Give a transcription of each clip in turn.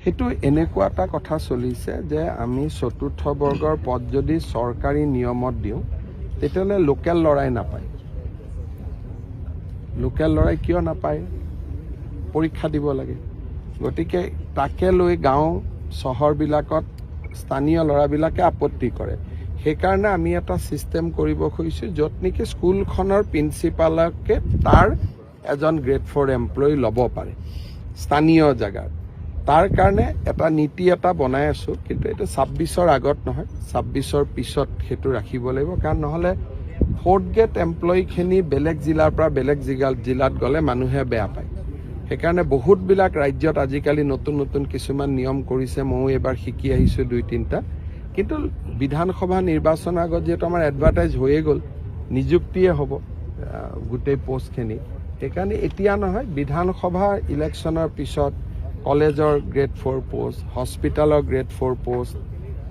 সেইটো এনেকুৱা এটা কথা চলিছে যে আমি চতুৰ্থ বৰ্গৰ পদ যদি চৰকাৰী নিয়মত দিওঁ তেতিয়াহ'লে লোকেল ল'ৰাই নাপায়। লোকেল ল'ৰাই কিয় নাপায়? পৰীক্ষা দিব লাগে। গতিকে তাকে লৈ গাঁও চহৰবিলাকত স্থানীয় ল'ৰাবিলাকে আপত্তি কৰে। সেইকাৰণে আমি এটা ছিষ্টেম কৰিব খুজিছোঁ য'ত নেকি স্কুলখনৰ প্ৰিন্সিপালকে তাৰ এজন গ্ৰেড 4 এমপ্লয়ী ল'ব পাৰে স্থানীয় জেগাত। তাৰ কাৰণে এটা নীতি এটা বনাই আছোঁ, কিন্তু এইটো 26ৰ আগত নহয়, 26ৰ পিছত সেইটো ৰাখিব লাগিব। কাৰণ নহ'লে 4th গ্ৰেড এমপ্লয়ীখিনি বেলেগ জিলাৰ পৰা বেলেগ জিলাত গ'লে মানুহে বেয়া পায়। সেইকাৰণে বহুতবিলাক ৰাজ্যত আজিকালি নতুন নতুন কিছুমান নিয়ম কৰিছে। ময়ো এইবাৰ শিকি আহিছোঁ 2-3টা। কিন্তু বিধানসভা নিৰ্বাচনৰ আগত যিহেতু আমাৰ এডভাৰটাইজ হৈয়ে গ'ল, নিযুক্তিয়ে হ'ব গোটেই পোষ্টখিনি। সেইকাৰণে এতিয়া নহয়, বিধানসভা ইলেকশ্যনৰ পিছত কলেজৰ গ্ৰেড 4 পোষ্ট, হস্পিটেলৰ গ্ৰেড 4 পোষ্ট,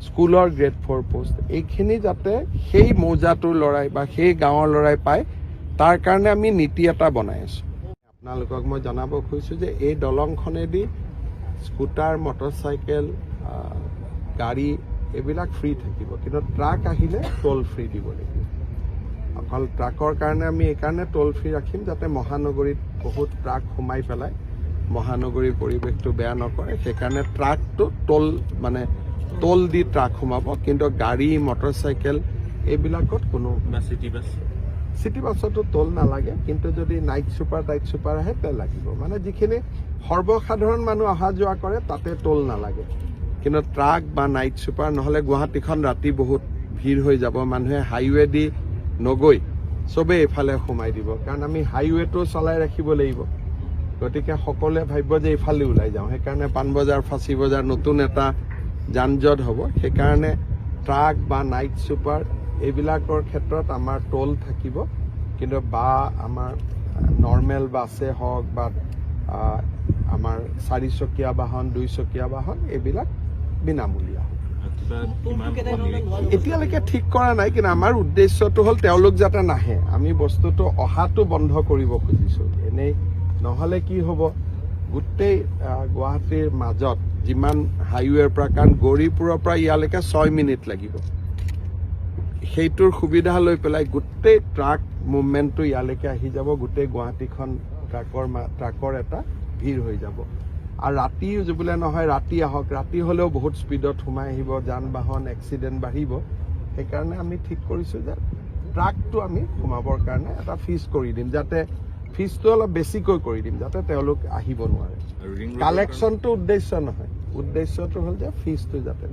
স্কুলৰ গ্ৰেড 4 পোষ্ট, এইখিনি যাতে সেই মৌজাটোৰ ল'ৰাই বা সেই গাঁৱৰ ল'ৰাই পায়, তাৰ কাৰণে আমি নীতি এটা বনাই আছোঁ। আপোনালোকক মই জনাব খুজিছোঁ যে এই দলংখনেদি স্কুটাৰ, মটৰচাইকেল, গাড়ী এইবিলাক ফ্ৰী থাকিব, কিন্তু ট্ৰাক আহিলে টোল ফ্ৰী দিব লাগিব। অকল ট্ৰাকৰ কাৰণে আমি এইকাৰণে টোল ফ্ৰী ৰাখিম যাতে মহানগৰীত বহুত ট্ৰাক সোমাই পেলাই মহানগৰীৰ পৰিৱেশটো বেয়া নকৰে। সেইকাৰণে ট্ৰাকটো টোল দি ট্ৰাক সোমাব, কিন্তু গাড়ী, মটৰচাইকেল এইবিলাকত কোনো চিটি বাছতো টোল নালাগে। কিন্তু যদি নাইট ছুপাৰ আহে তে লাগিব। মানে যিখিনি সৰ্বসাধাৰণ মানুহ অহা যোৱা কৰে তাতে টোল নালাগে। কিন্তু ট্ৰাক বা নাইট ছুপাৰ নহ'লে গুৱাহাটীখন ৰাতি বহুত ভিৰ হৈ যাব। মানুহে হাইৱে দি নগৈ চবেই এইফালে সোমাই দিব, কাৰণ আমি হাইৱেটো চলাই ৰাখিব লাগিব। গতিকে সকলোৱে ভাবিব যে এইফালে ওলাই যাওঁ। সেইকাৰণে পাণবজাৰ, ফাঁচী বজাৰ নতুন এটা যান-জঁট হ'ব। সেইকাৰণে ট্ৰাক বা নাইট ছুপাৰ এইবিলাকৰ ক্ষেত্ৰত আমাৰ টোল থাকিব, কিন্তু বা আমাৰ নৰ্মেল বাছে হওক বা আমাৰ 4চকীয়া বাহন, 2চকীয়া বাহন এইবিলাক বিনামূলীয়া। এতিয়ালৈকে ঠিক কৰা নাই, কিন্তু আমাৰ উদ্দেশ্যটো হ'ল তেওঁলোক যাতে নাহে। আমি বস্তুটো অহাটো বন্ধ কৰিব খুজিছোঁ। এনেই নহ'লে কি হ'ব, গোটেই গুৱাহাটীৰ মাজত যিমান হাইৱেৰ পৰা, কাৰণ গৌৰীপুৰৰ পৰা ইয়ালৈকে 6 মিনিট লাগিব, সেইটোৰ সুবিধা লৈ পেলাই গোটেই ট্ৰাক মুভমেণ্টটো ইয়ালৈকে আহি যাব। গোটেই গুৱাহাটীখন ট্ৰাকৰ এটা ভিৰ হৈ যাব। আৰু ৰাতি বোলে নহয়, ৰাতি আহক, ৰাতি হ'লেও বহুত স্পীডত সোমাই আহিব, যান বাহন এক্সিডেণ্ট বাঢ়িব। সেইকাৰণে আমি ঠিক কৰিছোঁ যে ট্ৰাকটো আমি সোমাবৰ কাৰণে এটা ফিজ কৰি দিম, যাতে ফিজটো অলপ বেছিকৈ কৰি দিম, যাতে তেওঁলোক আহিব নোৱাৰে। কালেকশ্যনটো উদ্দেশ্য নহয়, উদ্দেশ্যটো হ'ল যে ফিজটো যাতে